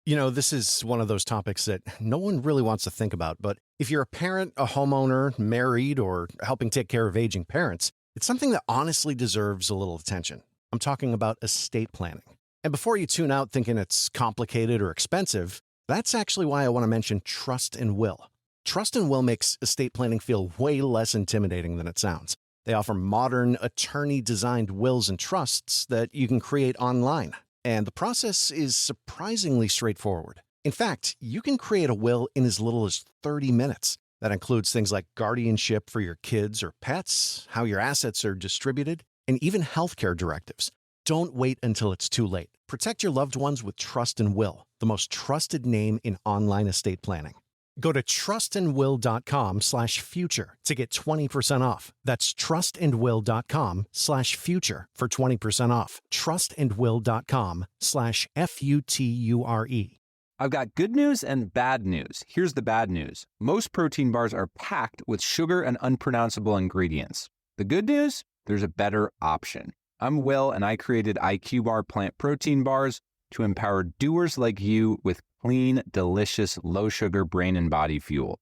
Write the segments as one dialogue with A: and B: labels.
A: You know, this is one of those topics that no one really wants to think about, but if you're a parent, a homeowner, married, or helping take care of aging parents, it's something that honestly deserves a little attention. I'm talking about estate planning. And before you tune out thinking it's complicated or expensive, that's actually why I want to mention Trust and Will. Trust and Will makes estate planning feel way less intimidating than it sounds. They offer modern, attorney-designed wills and trusts that you can create online. And the process is surprisingly straightforward. In fact, you can create a will in as little as 30 minutes. That includes things like guardianship for your kids or pets, how your assets are distributed, and even healthcare directives. Don't wait until it's too late. Protect your loved ones with Trust and Will, the most trusted name in online estate planning. Go to trustandwill.com/future to get 20% off. That's trustandwill.com/future for 20% off. trustandwill.com/FUTURE.
B: I've got good news and bad news. Here's the bad news. Most protein bars are packed with sugar and unpronounceable ingredients. The good news? There's a better option. I'm Will, and I created IQ Bar plant protein bars to empower doers like you with clean, delicious, low-sugar brain and body fuel.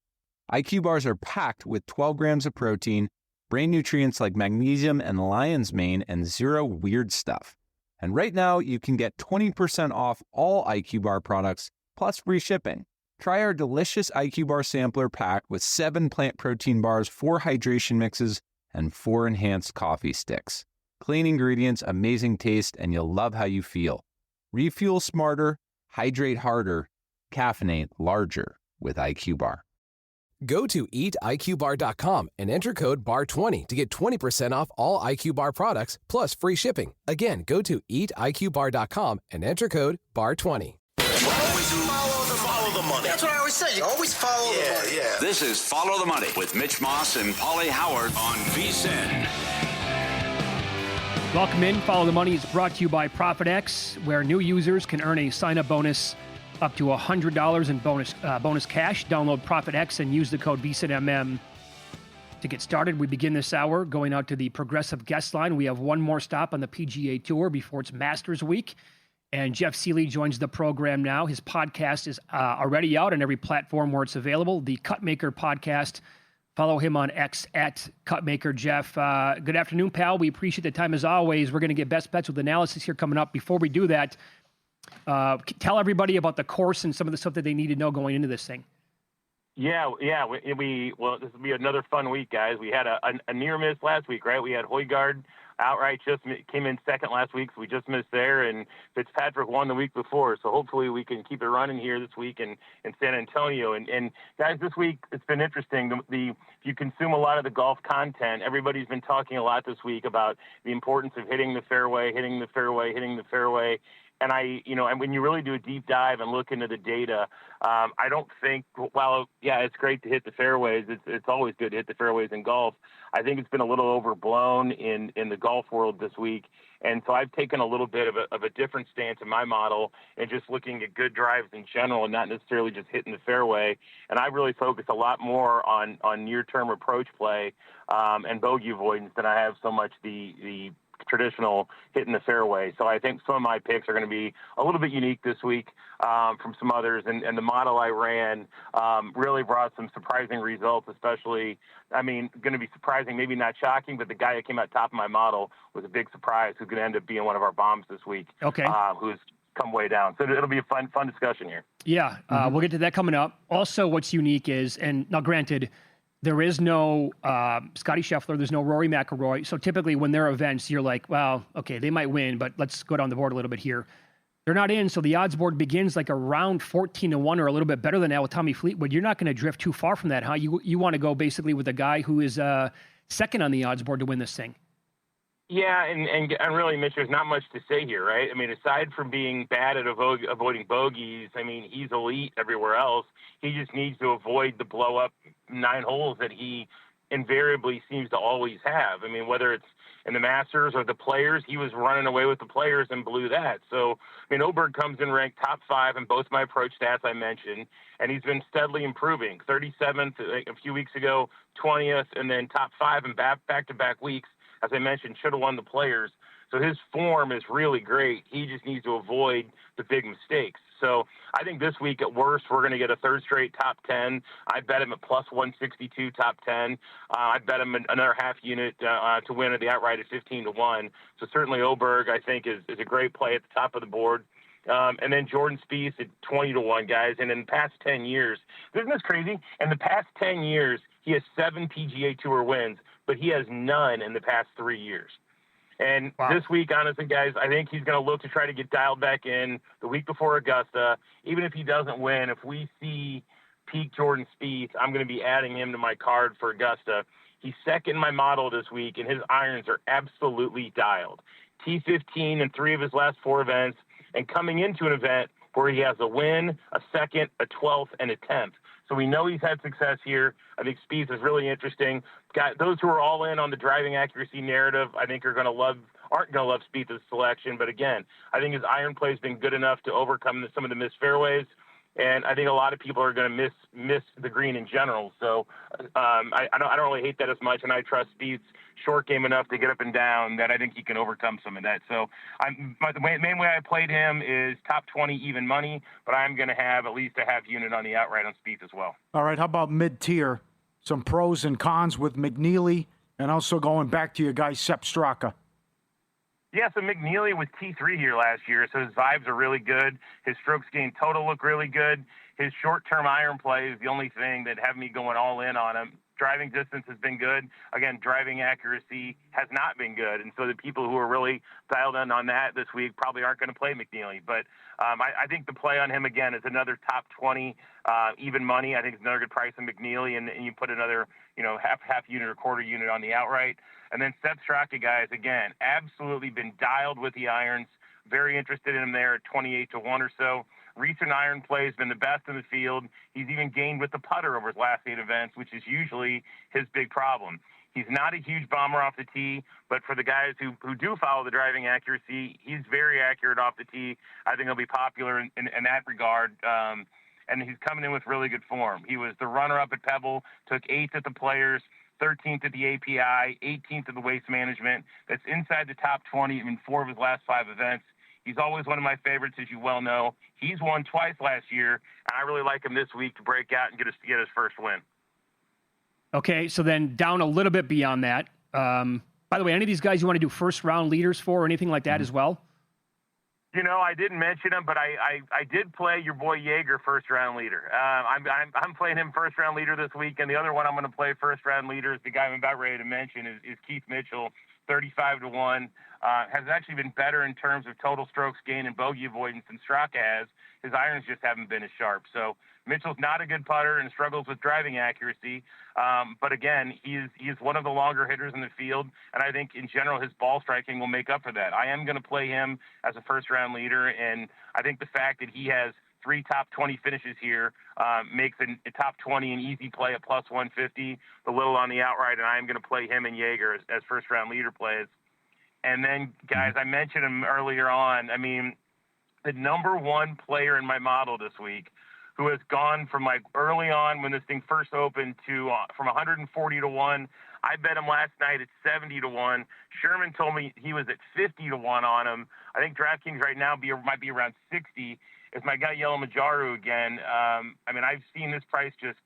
B: IQ bars are packed with 12 grams of protein, brain nutrients like magnesium and lion's mane, and zero weird stuff. And right now, you can get 20% off all IQ Bar products, plus free shipping. Try our delicious IQ Bar sampler pack with 7 plant protein bars, 4 hydration mixes, and 4 enhanced coffee sticks. Clean ingredients, amazing taste, and you'll love how you feel. Refuel smarter, hydrate harder, caffeinate larger with IQ Bar.
C: Go to eatiqbar.com and enter code BAR20 to get 20% off all IQ Bar products plus free shipping. Again, go to eatiqbar.com and enter code BAR20.
D: Always follow the money. That's what I always say. You always follow the money. Yeah.
E: This is Follow the Money with Mitch Moss and Pauly Howard on VSiN.
F: Welcome in. Follow the Money is brought to you by ProfitX, where new users can earn a sign-up bonus up to $100 in bonus cash. Download ProfitX and use the code VSiNMM to get started. We begin this hour going out to the Progressive guest line. We have one more stop on the PGA Tour before it's Masters Week. And Jeff Sealey joins the program now. His podcast is already out on every platform where it's available, the Cutmaker Podcast. Follow him on X at Cutmaker Jeff. Good afternoon, pal. We appreciate the time as always. We're going to get best bets with analysis here coming up. Before we do that, tell everybody about the course and some of the stuff that they need to know going into this thing.
G: Yeah. Well, this will be another fun week, guys. We had a near miss last week, right? We had Højgaard outright just came in second last week, so we just missed there, and Fitzpatrick won the week before. So hopefully we can keep it running here this week in San Antonio. And guys, this week it's been interesting. If you consume a lot of the golf content, everybody's been talking a lot this week about the importance of hitting the fairway. And and when you really do a deep dive and look into the data, I don't think, it's great to hit the fairways. It's always good to hit the fairways in golf. I think it's been a little overblown in the golf world this week. And so I've taken a little bit of a different stance in my model and just looking at good drives in general and not necessarily just hitting the fairway. And I really focus a lot more on near-term approach play and bogey avoidance than I have so much the traditional hitting the fairway. So I think some of my picks are going to be a little bit unique this week from some others. And the model I ran really brought some surprising results, especially, going to be surprising, maybe not shocking, but the guy that came out top of my model was a big surprise who's going to end up being one of our bombs this week. Okay. Who's come way down. So it'll be a fun discussion here. Yeah. We'll get to that coming up. Also, what's unique is, and now granted, there is no Scotty Scheffler. There's no Rory McIlroy. So typically when they're events, you're like, well, okay, they might win, but let's go down the board a little bit here. They're not in, so the odds board begins like around 14-1 or a little bit better than that with Tommy Fleetwood. You're not going to drift too far from that, huh? You want to go basically with a guy who is second on the odds board to win this thing. Yeah, and really, Mitch, there's not much to say here, right? Aside from being bad at avoiding bogeys, he's elite everywhere else. He just needs to avoid the blow-up 9 holes that he invariably seems to always have. Whether it's in the Masters or the Players, he was running away with the Players and blew that. So, Oberg comes in ranked top 5 in both my approach stats I mentioned, and he's been steadily improving. 37th a few weeks ago, 20th, and then top 5 in back-to-back weeks. As I mentioned, should have won the Players. So his form is really great. He just needs to avoid the big mistakes. So I think this week at worst, we're going to get a third straight top 10. I bet him at plus 162 top 10. I bet him another half unit to win at the outright at 15-1. So certainly Oberg, I think, is a great play at the top of the board. And then Jordan Spieth at 20-1, guys. And in the past 10 years, isn't this crazy? In the past 10 years, he has 7 PGA Tour wins, but he has none in the past 3 years. And This week, honestly, guys, I think he's going to look to try to get dialed back in the week before Augusta. Even if he doesn't win, if we see peak Jordan Spieth, I'm going to be adding him to my card for Augusta. He's second in my model this week, and his irons are absolutely dialed. T15 in 3 of his last 4 events, and coming into an event where he has a win, a second, a 12th, and a 10th. So we know he's had success here. I think Spieth is really interesting. Those who are all in on the driving accuracy narrative, I think aren't going to love Spieth's selection. But again, I think his iron play has been good enough to overcome some of the missed fairways. And I think a lot of people are going to miss the green in general. So I don't really hate that as much, and I trust Spieth's short game enough to get up and down that I think he can overcome some of that. So the main way I played him is top 20 even money, but I'm going to have at least a half unit on the outright on Spieth as well.
H: All right, how about mid-tier? Some pros and cons with McNeely, and also going back to your guy Sepp Straka.
G: Yeah, so McNeely was T3 here last year, so his vibes are really good. His strokes gained total look really good. His short-term iron play is the only thing that have me going all in on him. Driving distance has been good. Again, driving accuracy has not been good. And so the people who are really dialed in on that this week probably aren't going to play McNeely. But I think the play on him, again, is another top 20 even money. I think it's another good price on McNeely, and you put another half unit or quarter unit on the outright. And then Sepp Straka, guys, again, absolutely been dialed with the irons. Very interested in him there at 28-1 or so. Recent iron play has been the best in the field. He's even gained with the putter over his last 8 events, which is usually his big problem. He's not a huge bomber off the tee, but for the guys who do follow the driving accuracy, he's very accurate off the tee. I think he'll be popular in that regard. And he's coming in with really good form. He was the runner-up at Pebble, took 8th at the Players, 13th at the API, 18th at the Waste Management. That's inside the top 20 in 4 of his last 5 events. He's always one of my favorites, as you well know. He's won twice last year, and I really like him this week to break out and get his first win.
F: Okay, so then down a little bit beyond that. By the way, any of these guys you want to do first-round leaders for or anything like that as well?
G: I didn't mention him, but I did play your boy Yeager first-round leader. I'm playing him first-round leader this week, and the other one I'm going to play first-round leader is the guy I'm about ready to mention is Keith Mitchell, 35-1. Has actually been better in terms of total strokes gained and bogey avoidance than Straka has. His irons just haven't been as sharp. So Mitchell's not a good putter and struggles with driving accuracy. But again, he is one of the longer hitters in the field, and I think in general his ball striking will make up for that. I am going to play him as a first-round leader, and I think the fact that he has 3 top 20 finishes here makes a top 20 an easy play at plus 150, the little on the outright, and I am going to play him and Yeager as first-round leader plays. And then, guys, I mentioned him earlier on. I mean, the number 1 player in my model this week who has gone from like early on when this thing first opened to from 140-1. I bet him last night at 70-1. Sherman told me he was at 50-1 on him. I think DraftKings right now might be around 60. It's my guy Yellow Majaru again. I mean, I've seen this price just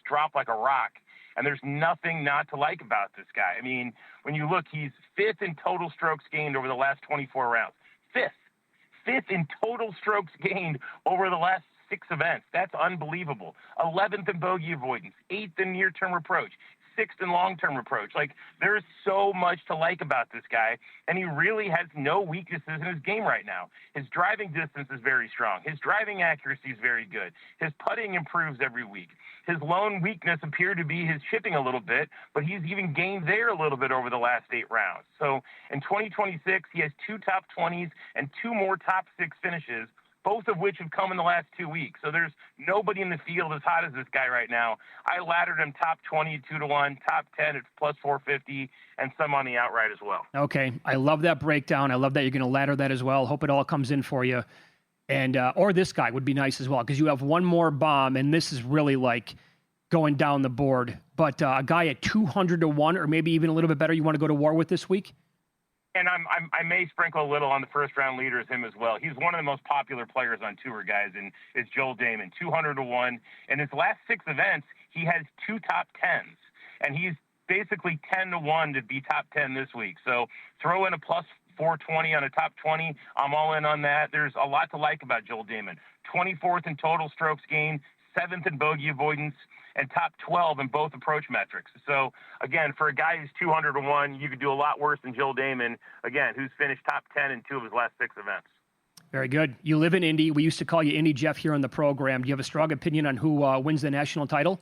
G: drop like a rock. And there's nothing not to like about this guy. I mean, when you look, he's 5th in total strokes gained over the last 24 rounds. 5th in total strokes gained over the last 6 events. That's unbelievable. 11th in bogey avoidance, 8th in near-term approach, 6th in long-term approach. Like, there's so much to like about this guy, and he really has no weaknesses in his game right now. His driving distance is very strong. His driving accuracy is very good. His putting improves every week. His lone weakness appeared to be his chipping a little bit, but he's even gained there a little bit over the last 8 rounds. So in 2026, he has 2 top 20s and 2 more top 6 finishes, both of which have come in the last 2 weeks. So there's nobody in the field as hot as this guy right now. I laddered him top 20 at 2-1, top 10 at plus 450, and some on the outright as well.
F: Okay. I love that breakdown. I love that you're going to ladder that as well. Hope it all comes in for you. And or this guy would be nice as well, because you have one more bomb, and this is really like going down the board. But a guy at 200-1, or maybe even a little bit better, you want to go to war with this week?
G: And I may sprinkle a little on the first round leaders, him as well. He's one of the most popular players on tour, guys, and it's Joel Damon, 200-1. In his last 6 events, he has 2 top 10s, and he's basically 10-1 to be top 10 this week. So throw in a plus 420 on a top 20. I'm all in on that. There's a lot to like about Joel Damon. 24th in total strokes gained, 7th in bogey avoidance, and top 12 in both approach metrics. So, again, for a guy who's 200-1, you could do a lot worse than Joel Damon, again, who's finished top 10 in 2 of his last 6 events.
F: Very good. You live in Indy. We used to call you Indy Jeff here on the program. Do you have a strong opinion on who wins the national title?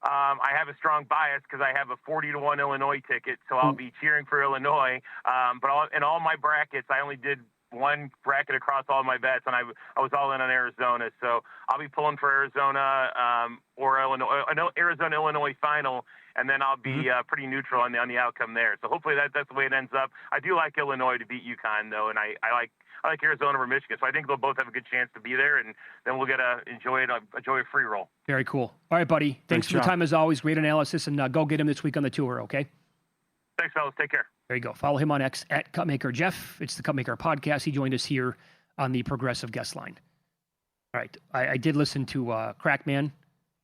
G: I have a strong bias because I have a 40-1 Illinois ticket, so I'll be cheering for Illinois. But in all my brackets, I only did one bracket across all my bets, and I was all in on Arizona. So I'll be pulling for Arizona or Illinois, Arizona Illinois final, and then I'll be pretty neutral on the outcome there. So hopefully that's the way it ends up. I do like Illinois to beat UConn though, and I like Arizona over Michigan. So I think they'll both have a good chance to be there, and then we'll get enjoy a free roll.
F: Very cool. All right, buddy. Thanks for the time as always. Great analysis, and go get him this week on the tour. Okay.
G: Thanks, fellas. Take care.
F: There you go. Follow him on X at Cupmaker Jeff. It's the Cupmaker podcast. He joined us here on the Progressive Guest Line. All right. I did listen to Crackman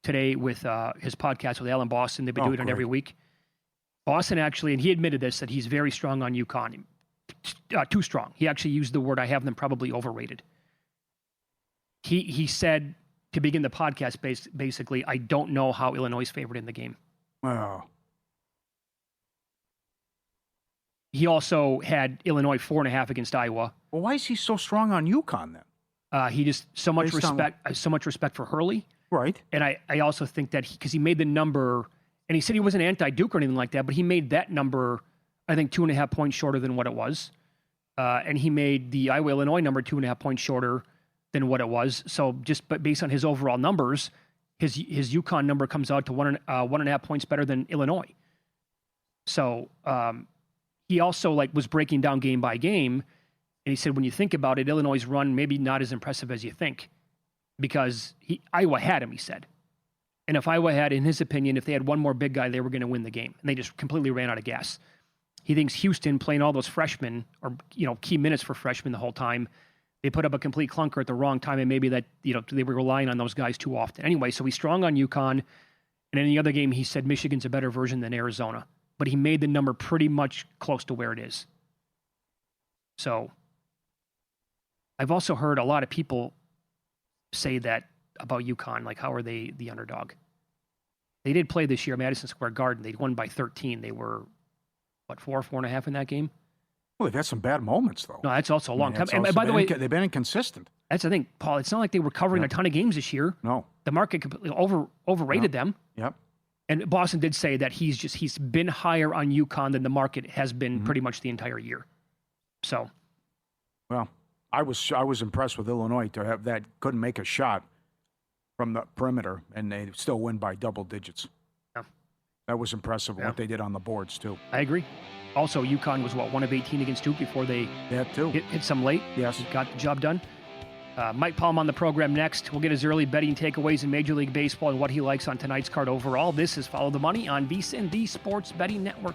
F: today with his podcast with Alan Boston. They've been doing it every week. Boston actually, and he admitted this, that he's very strong on UConn. Too strong. He actually used the word, I have them probably overrated. He said to begin the podcast, basically, I don't know how Illinois is favored in the game.
H: Wow.
F: He also had Illinois 4.5 against Iowa.
H: Well, why is he so strong on UConn then?
F: He just so much respect for Hurley.
H: Right.
F: And I also think that because he made the number, and he said he wasn't anti-Duke or anything like that, but he made that number, I think, 2.5 points shorter than what it was. And he made the Iowa-Illinois number 2.5 points shorter than what it was. So but based on his overall numbers, his UConn number comes out to 1.5 points better than Illinois. So he also was breaking down game by game, and he said when you think about it, Illinois' run maybe not as impressive as you think, because Iowa had him, he said. And if Iowa had, in his opinion, if they had one more big guy, they were going to win the game, and they just completely ran out of gas. He thinks Houston playing all those freshmen, or key minutes for freshmen the whole time, they put up a complete clunker at the wrong time, and maybe that they were relying on those guys too often. Anyway, so he's strong on UConn, and in the other game, he said Michigan's a better version than Arizona. But he made the number pretty much close to where it is. So I've also heard a lot of people say that about UConn, how are they the underdog? They did play this year at Madison Square Garden. They won by 13. They were, 4.5 in that game?
H: Well, they've had some bad moments, though.
F: No, that's also a long time. And by the way,
H: they've been inconsistent.
F: That's the thing, Paul. It's not like they were covering a ton of games this year.
H: No.
F: The market completely overrated them.
H: Yep.
F: And Boston did say that he's been higher on UConn than the market has been pretty much the entire year. So,
H: well, I was impressed with Illinois to have that, couldn't make a shot from the perimeter, and they still win by double digits.
F: Yeah.
H: That was impressive what they did on the boards too.
F: I agree. Also, UConn was 1 of 18 against Duke before they hit some late.
H: Yes,
F: got the job done. Mike Palm on the program next. We'll get his early betting takeaways in Major League Baseball and what he likes on tonight's card overall. This is Follow the Money on VSiN, the Sports Betting Network.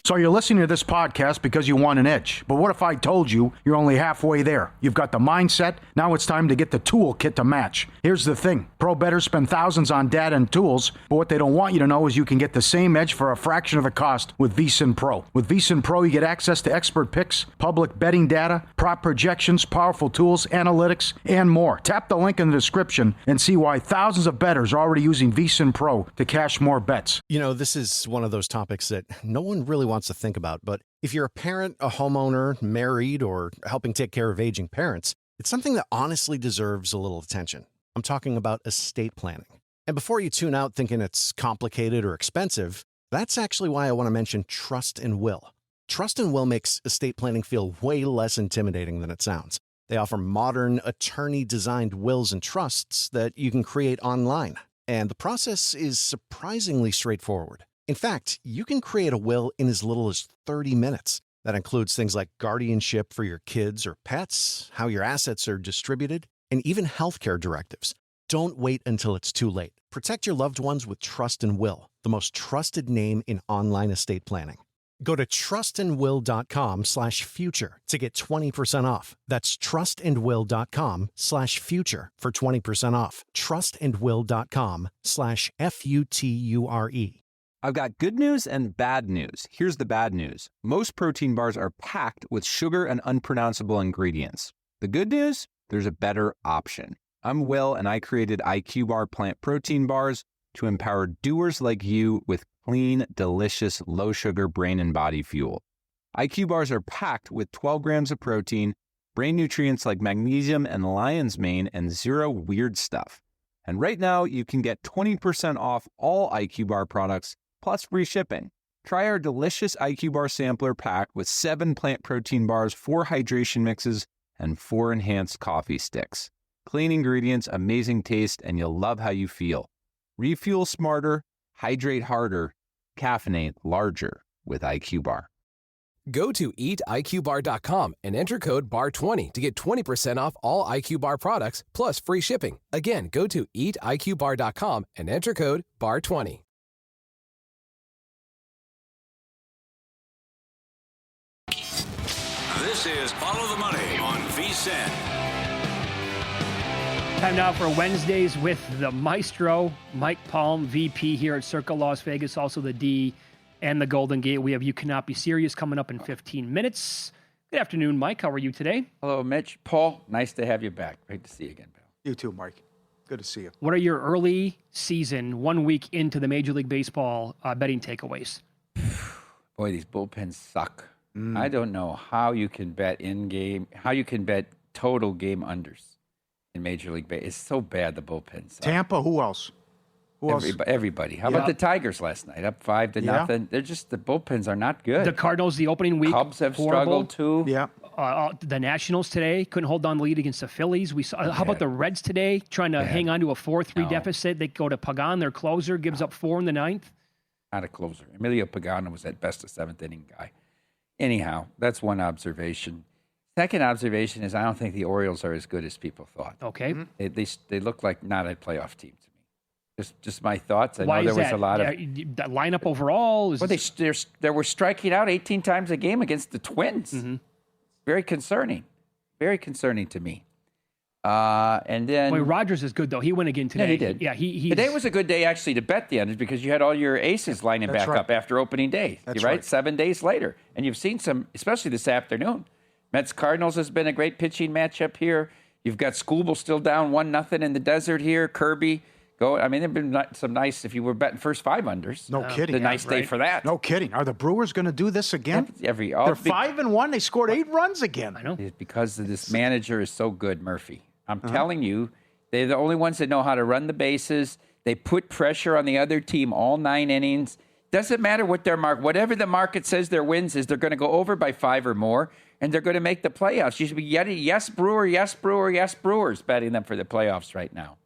H: So you're listening to this podcast because you want an edge. But what if I told you you're only halfway there? You've got the mindset. Now it's time to get the toolkit to match. Here's the thing. Pro bettors spend thousands on data and tools, but what they don't want you to know is you can get the same edge for a fraction of the cost with VSiN Pro. With VSiN Pro, you get access to expert picks, public betting data, prop projections, powerful tools, analytics, and more. Tap the link in the description and see why thousands of bettors are already using VSiN Pro to cash more bets.
A: This is one of those topics that no one really wants to think about, but if you're a parent, a homeowner, married, or helping take care of aging parents, it's something that honestly deserves a little attention. I'm talking about estate planning. And before you tune out thinking it's complicated or expensive, that's actually why I want to mention Trust and Will. Trust and Will makes estate planning feel way less intimidating than it sounds. They offer modern, attorney-designed wills and trusts that you can create online. And the process is surprisingly straightforward. In fact, you can create a will in as little as 30 minutes. That includes things like guardianship for your kids or pets, how your assets are distributed, and even healthcare directives. Don't wait until it's too late. Protect your loved ones with Trust and Will, the most trusted name in online estate planning. Go to trustandwill.com/future to get 20% off. That's trustandwill.com/future for 20% off. trustandwill.com/FUTURE.
B: I've got good news and bad news. Here's the bad news. Most protein bars are packed with sugar and unpronounceable ingredients. The good news? There's a better option. I'm Will, and I created IQ Bar plant protein bars to empower doers like you with clean, delicious, low-sugar brain and body fuel. IQ bars are packed with 12 grams of protein, brain nutrients like magnesium and lion's mane, and zero weird stuff. And right now, you can get 20% off all IQ Bar products, plus free shipping. Try our delicious IQ Bar sampler pack with 7 plant protein bars, 4 hydration mixes, and 4 enhanced coffee sticks. Clean ingredients, amazing taste, and you'll love how you feel. Refuel smarter, hydrate harder, caffeinate larger with IQ Bar.
C: Go to eatiqbar.com and enter code BAR20 to get 20% off all IQ Bar products, plus free shipping. Again, go to eatiqbar.com and enter code BAR20.
E: This is Follow the Money on VSiN.
F: Time now for Wednesdays with the Maestro, Mike Palm, VP here at Circa Las Vegas, also the D and the Golden Gate. We have You Cannot Be Serious coming up in 15 minutes. Good afternoon, Mike. How are you today?
I: Hello, Mitch. Paul, nice to have you back. Great to see you again, pal.
H: You too, Mike. Good to see you.
F: What are your early season, 1 week into the Major League Baseball betting takeaways?
I: Boy, these bullpens suck. I don't know how you can bet in-game, how you can bet total game unders in Major League Baseball. It's so bad, the bullpens.
H: Tampa, who else?
I: Everybody. How about the Tigers last night? Up 5-0. They're just, the bullpens are not good.
F: The Cardinals, the opening week.
I: Cubs have
F: horrible.
I: struggled too.
H: Yeah.
F: The Nationals today couldn't hold on the lead against the Phillies. We saw. How about the Reds today, trying to hang on to a 4-3 deficit? They go to Pagan, their closer, gives up 4 in the 9th.
I: Not a closer. Emilio Pagano was at best a 7th inning guy. Anyhow, that's one observation. Second observation is I don't think the Orioles are as good as people thought.
F: Okay.
I: They look like not a playoff team to me. Just my thoughts.
F: Why
I: know there
F: is
I: was a lot of
F: that lineup overall.
I: Well, they were striking out 18 times a game against the Twins.
F: Mm-hmm.
I: Very concerning. Very concerning to me. And then
F: Rogers is good though. He went again today.
I: Yeah, he did.
F: Yeah,
I: today was a good day actually to bet the unders because you had all your aces lining back up after opening day.
H: That's
I: right. 7 days later, and you've seen some, especially this afternoon. Mets Cardinals has been a great pitching matchup here. You've got Skubal still down 1-0 in the desert here. Kirby go. I mean, there've been some nice. If you were betting first 5 unders,
H: no kidding.
I: A nice day for that.
H: No kidding. Are the Brewers going to do this again? They're 5-1. They scored 8 runs again.
F: I know.
I: It's because this manager is so good, Murphy. I'm telling you, they're the only ones that know how to run the bases. They put pressure on the other team all 9 innings. Doesn't matter what their mark, whatever the market says their wins is, they're going to go over by 5 or more, and they're going to make the playoffs. You should be yes, Brewer, yes, Brewer, yes, Brewers, betting them for the playoffs right now.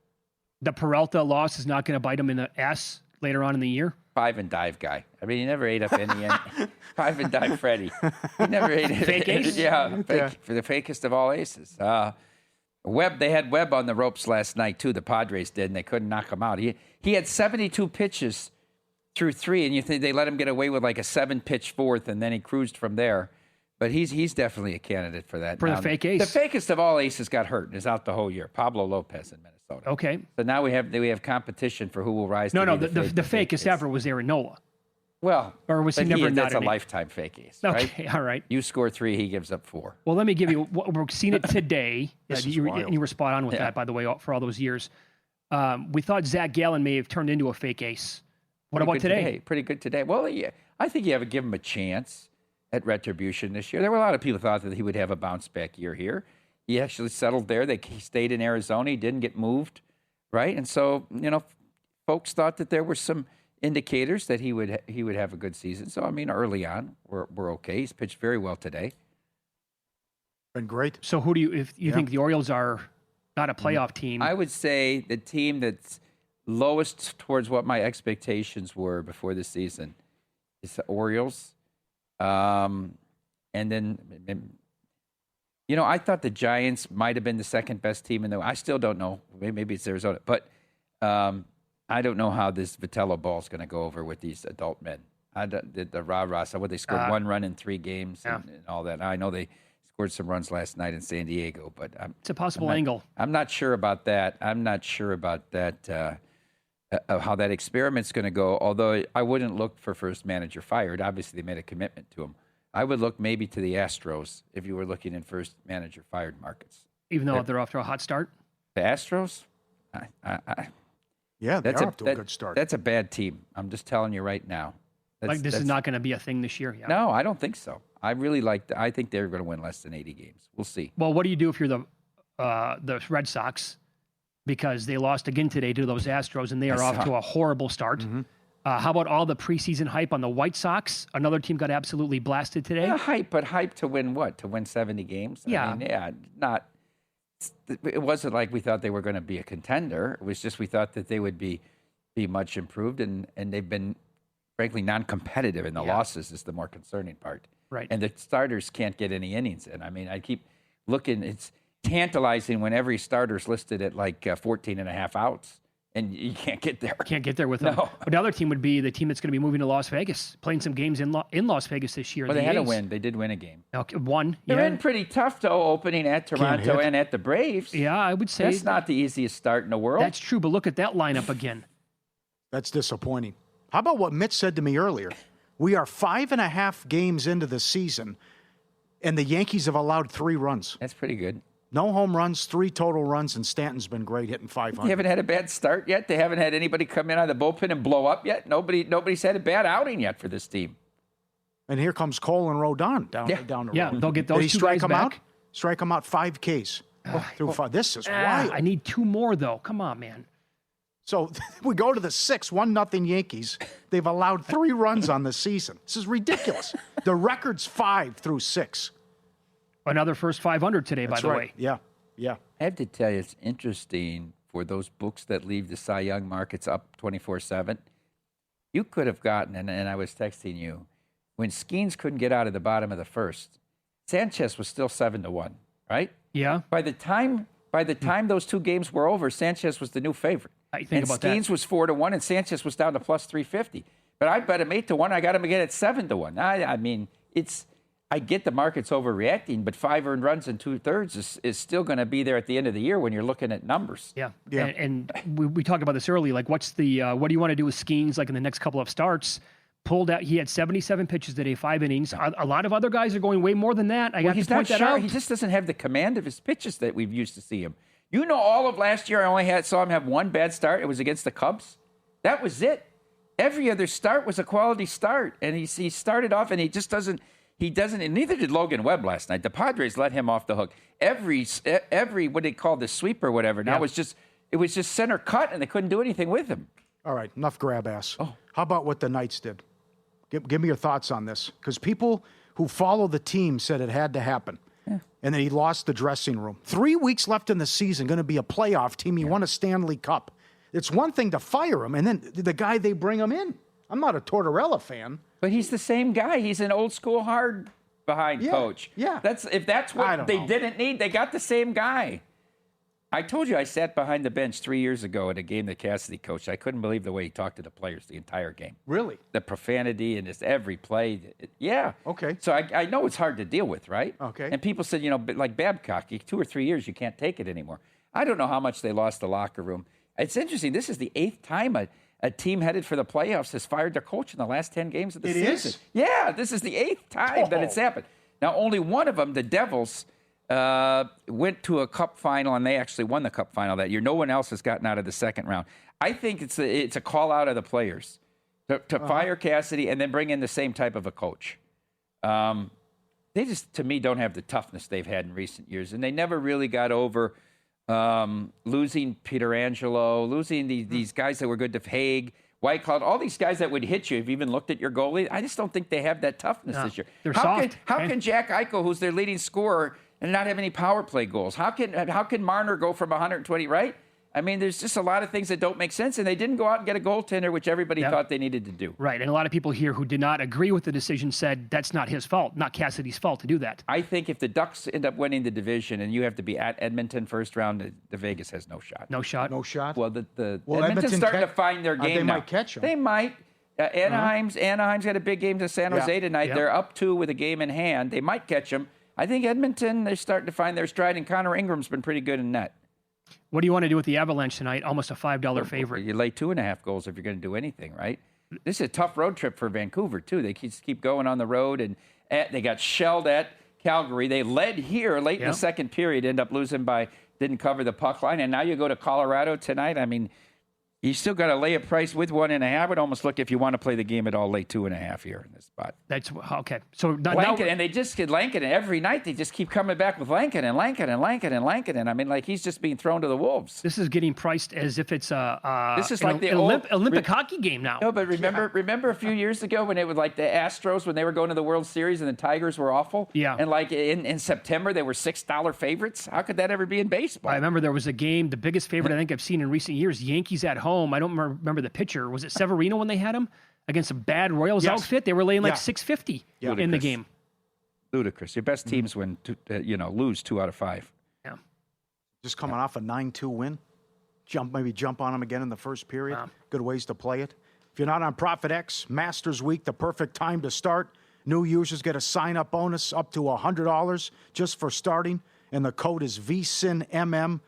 F: The Peralta loss is not going to bite them in the ass later on in the year.
I: 5 and dive guy. I mean, he never ate up any. 5 and dive Freddie. He never ate it.
F: Fake ace?
I: Yeah, for the fakest of all aces. Webb, they had Webb on the ropes last night, too. The Padres did, and they couldn't knock him out. He had 72 pitches through 3, and you think they let him get away with like a 7-pitch 4th, and then he cruised from there. But he's definitely a candidate for that.
F: For the fake ace?
I: The fakest of all aces got hurt and is out the whole year. Pablo Lopez in Minnesota.
F: Okay.
I: So now we have competition for who will rise to be
F: the fakest ever was Aaron Nola.
I: Well,
F: or was he never?
I: That's a lifetime fake ace, right?
F: Okay, all right.
I: You score 3, he gives up 4.
F: Well, let me give you. We're seeing it today. You were spot on with
I: Yeah.
F: that, by the way, for all those years. We thought Zach Gallen may have turned into a fake ace. What about today?
I: Pretty good today. Well, yeah, I think you have to give him a chance at retribution this year. There were a lot of people who thought that he would have a bounce back year here. He actually settled there. He stayed in Arizona. He didn't get moved, right? And so, folks thought that there were some indicators that he would have a good season. So, I mean, early on, we're okay. He's pitched very well today.
H: Been great.
F: So who do you, if you think the Orioles are not a playoff team?
I: I would say the team that's lowest towards what my expectations were before the season is the Orioles. And And then, I thought the Giants might have been the second best team in the. I still don't know. Maybe it's Arizona, but I don't know how this Vitello ball is going to go over with these adult men. The rah-rah, so they scored 1 run in 3 games and all that. I know they scored some runs last night in San Diego, but
F: it's a possible angle.
I: I'm not sure about that. I'm not sure about that, how that experiment's going to go, although I wouldn't look for first manager fired. Obviously, they made a commitment to him. I would look maybe to the Astros if you were looking in first manager fired markets.
F: Even though they're off to a hot start?
I: The Astros?
H: Yeah, they're off to a good start.
I: That's a bad team. I'm just telling you right now.
F: This is not going to be a thing this year? Yeah.
I: No, I don't think so. I really I think they're going to win less than 80 games. We'll see.
F: Well, what do you do if you're the Red Sox? Because they lost again today to those Astros, and they are off to a horrible start. Mm-hmm. How about all the preseason hype on the White Sox? Another team got absolutely blasted today.
I: Yeah, hype to win what? To win 70 games?
F: Yeah.
I: It wasn't like we thought they were going to be a contender. It was just we thought that they would be much improved, and they've been, frankly, non-competitive, and the losses is the more concerning part.
F: Right.
I: And the starters can't get any innings in. I mean, I keep looking. It's tantalizing when every starter's listed at like 14 and a half outs, and you can't get there.
F: Can't get there with them. But the other team would be the team that's going to be moving to Las Vegas, playing some games in Las Vegas this year.
I: Well, they had a win. They did win a game.
F: Okay, one.
I: They're in pretty tough, though, opening at Toronto and at the Braves.
F: Yeah, I would say.
I: That's not the easiest start in the world.
F: That's true, but look at that lineup again.
H: That's disappointing. How about what Mitch said to me earlier? We are 5.5 games into the season, and the Yankees have allowed 3 runs.
I: That's pretty good.
H: No home runs, 3 total runs, and Stanton's been great, hitting 500.
I: They haven't had a bad start yet. They haven't had anybody come in out of the bullpen and blow up yet. Nobody's had a bad outing yet for this team.
H: And here comes Cole and Rodon down the road.
F: Yeah, they'll get those two guys back.
H: Strike him out 5 Ks through 5. This is wild.
F: I need 2 more, though. Come on, man.
H: So we go to the 6th, 1-0 Yankees. They've allowed 3 runs on the season. This is ridiculous. The record's 5 through 6.
F: Another first 500 today, by the way.
H: Yeah.
I: I have to tell you, it's interesting for those books that leave the Cy Young markets up 24/7. You could have gotten, and I was texting you, when Skeens couldn't get out of the bottom of the first, Sanchez was still 7-1, right?
F: Yeah.
I: By the time those 2 games were over, Sanchez was the new favorite.
F: I think about that.
I: Skeens was 4-1, and Sanchez was down to plus 350. But I bet him 8-1. I got him again at 7-1. I mean, I get the market's overreacting, but 5 earned runs in 2/3 is still going to be there at the end of the year when you're looking at numbers.
F: Yeah. And we talked about this early. Like, what do you want to do with Skeens, like in the next couple of starts? Pulled out. He had 77 pitches today, 5 innings. A lot of other guys are going way more than that. I got to point that out.
I: He just doesn't have the command of his pitches that we've used to see him. All of last year, I only saw him have 1 bad start. It was against the Cubs. That was it. Every other start was a quality start, and he started off, and he just doesn't. He doesn't, and neither did Logan Webb last night. The Padres let him off the hook. Every what they call the sweep or whatever. Now it was just center cut, and they couldn't do anything with him.
H: All right, enough grab ass. How about what the Knights did? Give me your thoughts on this, because people who follow the team said it had to happen. Yeah. And then he lost the dressing room. 3 weeks left in the season, going to be a playoff team. He won a Stanley Cup. It's one thing to fire him, and then the guy they bring him in. I'm not a Tortorella fan.
I: But he's the same guy. He's an old school hard behind coach.
H: Yeah.
I: If that's what they didn't need, they got the same guy. I told you I sat behind the bench 3 years ago at a game that Cassidy coached. I couldn't believe the way he talked to the players the entire game.
H: Really?
I: The profanity and just every play. Yeah.
H: Okay.
I: So I know it's hard to deal with, right?
H: Okay.
I: And people said, like Babcock, 2 or 3 years, you can't take it anymore. I don't know how much they lost the locker room. It's interesting. This is the 8th time a team headed for the playoffs has fired their coach in the last 10 games of the season. It is? Yeah, this is the 8th time that it's happened. Now, only one of them, the Devils, went to a cup final, and they actually won the cup final that year. No one else has gotten out of the second round. I think it's a call out of the players to fire Cassidy and then bring in the same type of a coach. They just, to me, don't have the toughness they've had in recent years, and they never really got over losing Pietrangelo, losing these guys that were good to Haig, Whitecloud, all these guys that would hit you. If you even looked at your goalie, I just don't think they have that toughness this year.
F: They're soft.
I: How can Jack Eichel, who's their leading scorer, and not have any power play goals? How can Marner go from 120, right? I mean, there's just a lot of things that don't make sense, and they didn't go out and get a goaltender, which everybody thought they needed to do.
F: Right, and a lot of people here who did not agree with the decision said that's not his fault, not Cassidy's fault to do that.
I: I think if the Ducks end up winning the division and you have to be at Edmonton first round, the Vegas has no shot.
F: No shot?
H: No shot?
I: Well, Edmonton's starting to find their game
H: They
I: now.
H: might catch them.
I: They might. Anaheim's got a big game to San Jose tonight. They're up 2 with a game in hand. They might catch them. I think Edmonton, they're starting to find their stride, and Connor Ingram's been pretty good in net.
F: What do you want to do with the Avalanche tonight? Almost a $5 favorite.
I: You lay 2.5 goals if you're going to do anything, right? This is a tough road trip for Vancouver, too. They keep going on the road, and they got shelled at Calgary. They led here late in the second period, end up losing didn't cover the puck line, and now you go to Colorado tonight. I mean, you still got to lay a price with 1.5. I would almost look, if you want to play the game at all, lay 2.5 here in this spot.
F: That's okay. So
I: Lankin, and they just get Lankin, and every night they just keep coming back with Lankin. And I mean, like, he's just being thrown to the wolves.
F: This is getting priced as if it's
I: this is like the
F: Olympic hockey game now.
I: No, but remember a few years ago when it was like the Astros when they were going to the World Series and the Tigers were awful.
F: Yeah.
I: And like in September they were $6 favorites. How could that ever be in baseball?
F: I remember there was a game, the biggest favorite I think I've seen in recent years, Yankees at home. I don't remember the pitcher. Was it Severino when they had him against a bad Royals outfit? They were laying like $6.50 in the game.
I: Ludicrous. Your best teams lose 2 out of 5.
F: Yeah.
H: Just coming off a 9-2 win. Maybe jump on them again in the first period. Wow. Good ways to play it. If you're not on Profit X, Masters Week, the perfect time to start. New users get a sign-up bonus up to $100 just for starting, and the code is VSINMM.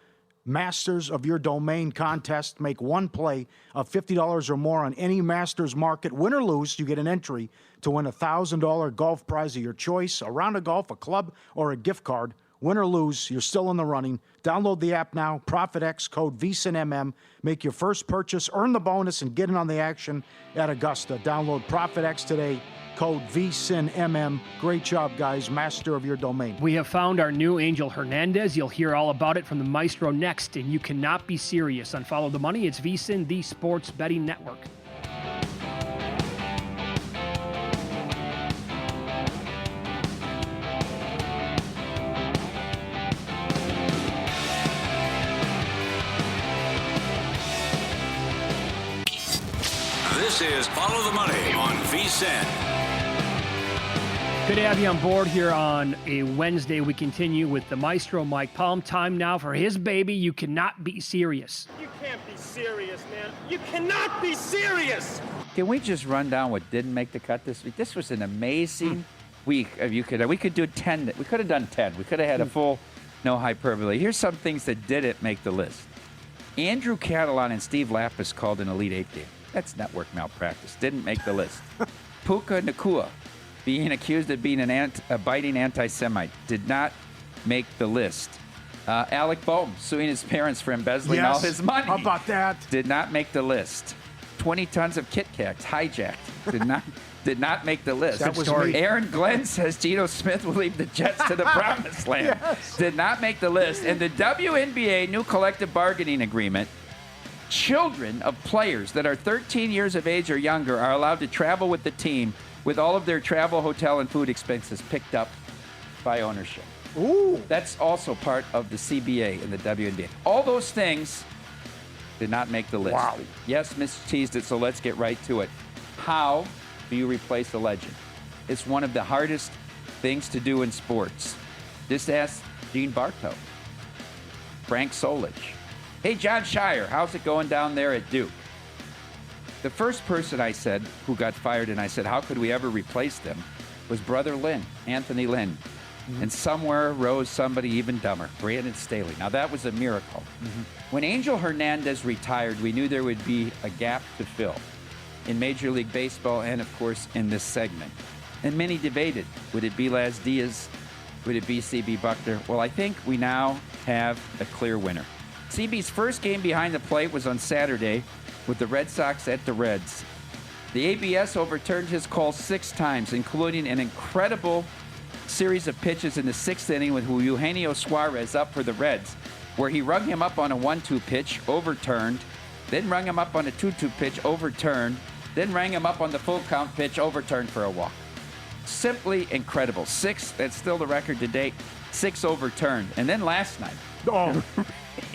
H: Masters of your domain contest. Make one play of $50 or more on any Masters market. Win or lose, you get an entry to win a $1,000 golf prize of your choice, a round of golf, a club, or a gift card. Win or lose, you're still in the running. Download the app now. ProfitX, code VSINMM. Make your first purchase, earn the bonus, and get in on the action at Augusta. Download ProfitX today. Code VSINMM. Great job, guys. Master of your domain.
F: We have found our new Angel Hernandez. You'll hear all about it from the Maestro next, and you cannot be serious on Follow the Money. It's VSIN, the Sports Betting Network.
E: This is Follow the Money on VSIN.
F: Good to have you on board here on a Wednesday. We continue with the Maestro, Mike Palm. Time now for his baby. You cannot be serious.
J: You can't be serious, man. You cannot be serious.
I: Can we just run down what didn't make the cut this week? This was an amazing week. We could do 10. We could have done 10. We could have had a full, no hyperbole. Here's some things that didn't make the list. Andrew Catalan and Steve Lapis called an Elite 8 game. That's network malpractice. Didn't make the list. Puka Nacua being accused of being a biting anti-Semite. Did not make the list. Alec Boehm suing his parents for embezzling all his money.
H: How about that?
I: Did not make the list. 20 tons of Kit Kats hijacked. Did not make the list.
H: That was me.
I: Aaron Glenn says Geno Smith will lead the Jets to the promised land.
H: Yes.
I: Did not make the list. And the WNBA new collective bargaining agreement, children of players that are 13 years of age or younger are allowed to travel with the team with all of their travel, hotel, and food expenses picked up by ownership.
H: Ooh.
I: That's also part of the CBA and the WNBA. All those things did not make the list.
H: Wow.
I: Yes, Mitch teased it, so let's get right to it. How do you replace a legend? It's one of the hardest things to do in sports. Just ask Gene Bartow, Frank Solich. Hey, John Shire, how's it going down there at Duke? The first person I said who got fired, and I said, how could we ever replace them, was Brother Lynn, Anthony Lynn. Mm-hmm. And somewhere rose somebody even dumber, Brandon Staley. Now, that was a miracle. Mm-hmm. When Angel Hernandez retired, we knew there would be a gap to fill in Major League Baseball and, of course, in this segment. And many debated, would it be Laz Diaz? Would it be CB Buckner? Well, I think we now have a clear winner. CB's first game behind the plate was on Saturday with the Red Sox at the Reds. The ABS overturned his call 6 times, including an incredible series of pitches in the 6th inning with Eugenio Suarez up for the Reds, where he rung him up on a 1-2 pitch, overturned, then rung him up on a 2-2 pitch, overturned, then rang him up on the full count pitch, overturned for a walk. Simply incredible. 6, that's still the record to date, 6 overturned. And then last night,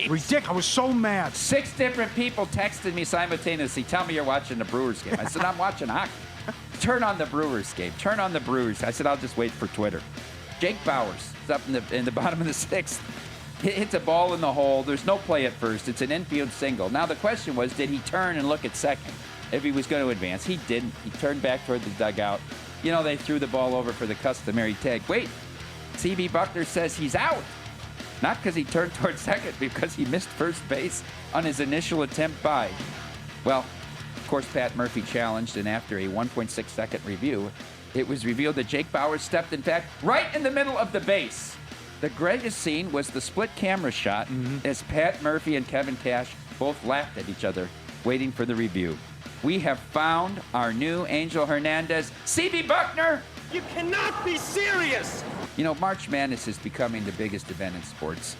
H: Ridiculous. I was so mad.
I: 6 different people texted me simultaneously. Tell me you're watching the Brewers game. I said, I'm watching hockey. Turn on the Brewers game. Turn on the Brewers. I said, I'll just wait for Twitter. Jake Bauers is up in the bottom of the 6th. Hits a ball in the hole. There's no play at first. It's an infield single. Now the question was, did he turn and look at second if he was going to advance? He didn't. He turned back toward the dugout. You know, they threw the ball over for the customary tag. Wait, C.B. Buckner says he's out. Not because he turned toward second, because he missed first base on his initial attempt by. Well, of course, Pat Murphy challenged, and after a 1.6-second review, it was revealed that Jake Bauers stepped, in fact, right in the middle of the base. The greatest scene was the split camera shot as Pat Murphy and Kevin Cash both laughed at each other, waiting for the review. We have found our new Angel Hernandez. C.B. Buckner!
J: You cannot be serious!
I: You know, March Madness is becoming the biggest event in sports.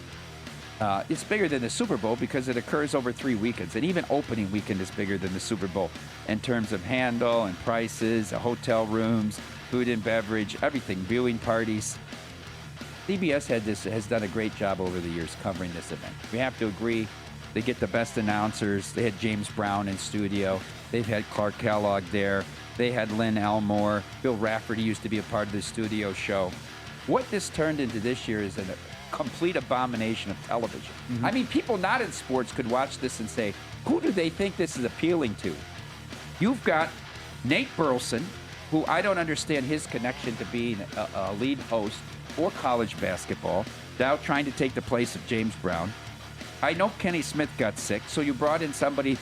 I: It's bigger than the Super Bowl because it occurs over 3 weekends. And even opening weekend is bigger than the Super Bowl in terms of handle and prices, hotel rooms, food and beverage, everything, viewing parties. CBS has done a great job over the years covering this event. We have to agree. They get the best announcers. They had James Brown in studio. They've had Clark Kellogg there. They had Lynn Elmore. Bill Rafferty used to be a part of the studio show. What this turned into this year is a complete abomination of television. I mean, people not in sports could watch this and say, who do they think this is appealing to? You've got Nate Burleson, who I don't understand his connection to being a lead host for college basketball, now trying to take the place of James Brown. I know Kenny Smith got sick, so you brought in somebody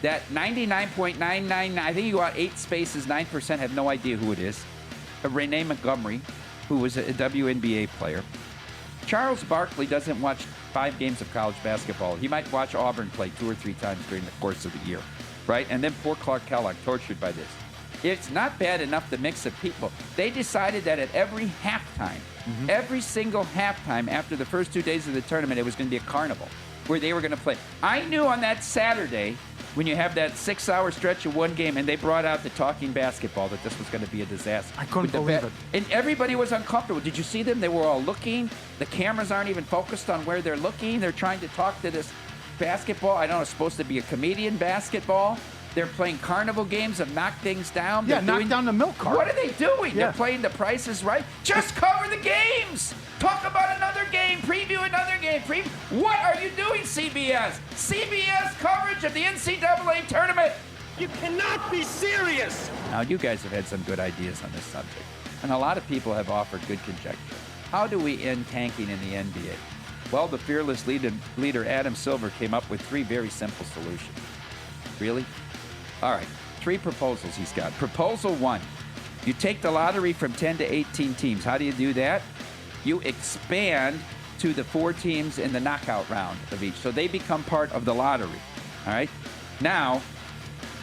I: that 99.999, I think you got 8 spaces, 9% have no idea who it is. Renee Montgomery, who was a WNBA player. Charles Barkley doesn't watch 5 games of college basketball. He might watch Auburn play 2 or 3 times during the course of the year, right? And then poor Clark Kellogg, tortured by this. It's not bad enough, the mix of people. They decided that at every halftime, every single halftime after the first 2 days of the tournament, it was going to be a carnival where they were going to play. I knew on that Saturday, when you have that 6-hour stretch of one game, and they brought out the talking basketball, that this was going to be a disaster.
H: I couldn't believe it.
I: And everybody was uncomfortable. Did you see them? They were all looking. The cameras aren't even focused on where they're looking. They're trying to talk to this basketball. I don't know, it's supposed to be a comedian basketball. They're playing carnival games of knock things down.
H: Yeah, knock down the milk cart.
I: What are they doing?
H: Yeah.
I: They're playing The Price is Right. Just cover the games. Talk about another game. Preview another game. What are you doing, CBS? CBS coverage of the NCAA tournament.
J: You cannot be serious!
I: Now, you guys have had some good ideas on this subject, and a lot of people have offered good conjecture. How do we end tanking in the NBA? Well, the fearless leader Adam Silver came up with 3 very simple solutions. Really? All right, 3 proposals he's got. Proposal 1, you take the lottery from 10 to 18 teams. How do you do that? You expand to the 4 teams in the knockout round of each, so they become part of the lottery. All right? Now,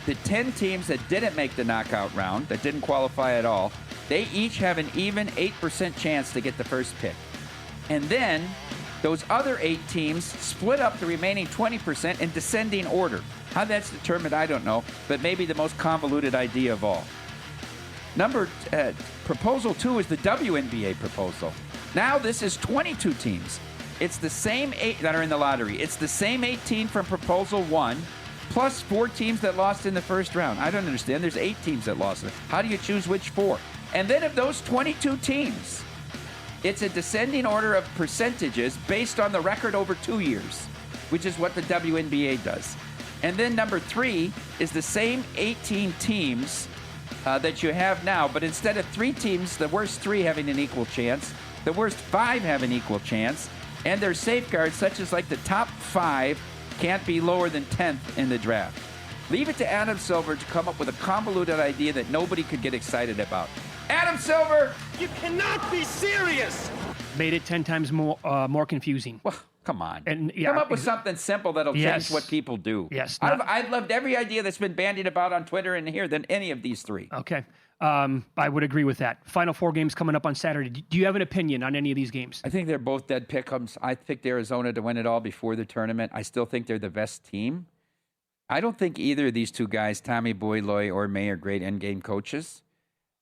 I: the 10 teams that didn't make the knockout round, that didn't qualify at all, they each have an even 8% chance to get the first pick. And then those other 8 teams split up the remaining 20% in descending order. How that's determined, I don't know, but maybe the most convoluted idea of all. Proposal 2 is the WNBA proposal. Now this is 22 teams. It's the same 8 that are in the lottery. It's the same 18 from Proposal 1, plus 4 teams that lost in the first round. I don't understand. There's 8 teams that lost. How do you choose which 4? And then of those 22 teams, it's a descending order of percentages based on the record over 2 years, which is what the WNBA does. And then number 3 is the same 18 teams that you have now, but instead of 3 teams, the worst 3 having an equal chance, the worst 5 have an equal chance, and there's safeguards such as like the top 5 can't be lower than 10th in the draft. Leave it to Adam Silver to come up with a convoluted idea that nobody could get excited about. Adam Silver!
J: You cannot be serious!
F: Made it 10 times more confusing.
I: Well, come on.
F: And, yeah,
I: come up with something simple that'll change what people do.
F: Yes.
I: I've loved every idea that's been bandied about on Twitter and here than any of these 3.
F: Okay. I would agree with that. Final 4 games coming up on Saturday. Do you have an opinion on any of these games?
I: I think they're both dead pick'ems. I picked Arizona to win it all before the tournament. I still think they're the best team. I don't think either of these 2 guys, Tommy Boy or May, are great endgame coaches.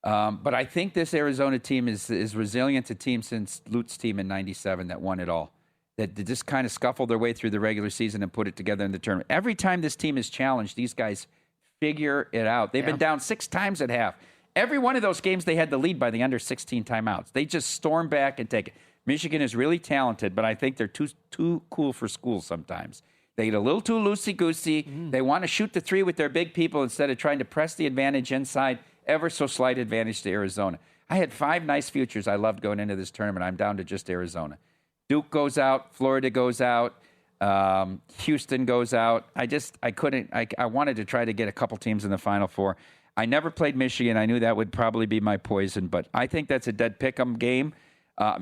I: But I think this Arizona team is resilient a team since Lute's team in '97 that won it all. that just kind of scuffled their way through the regular season and put it together in the tournament. Every time this team is challenged, these guys figure it out. They've been down 6 times at half. Every one of those games, they had the lead by the under 16 timeouts. They just storm back and take it. Michigan is really talented, but I think they're too cool for school sometimes. They get a little too loosey-goosey. They want to shoot the three with their big people instead of trying to press the advantage inside. Ever so slight advantage to Arizona. I had 5 nice futures I loved going into this tournament. I'm down to just Arizona. Duke goes out. Florida goes out. Houston goes out. I couldn't. I wanted to try to get a couple teams in the Final Four. I never played Michigan. I knew that would probably be my poison, but I think that's a dead pick'em game.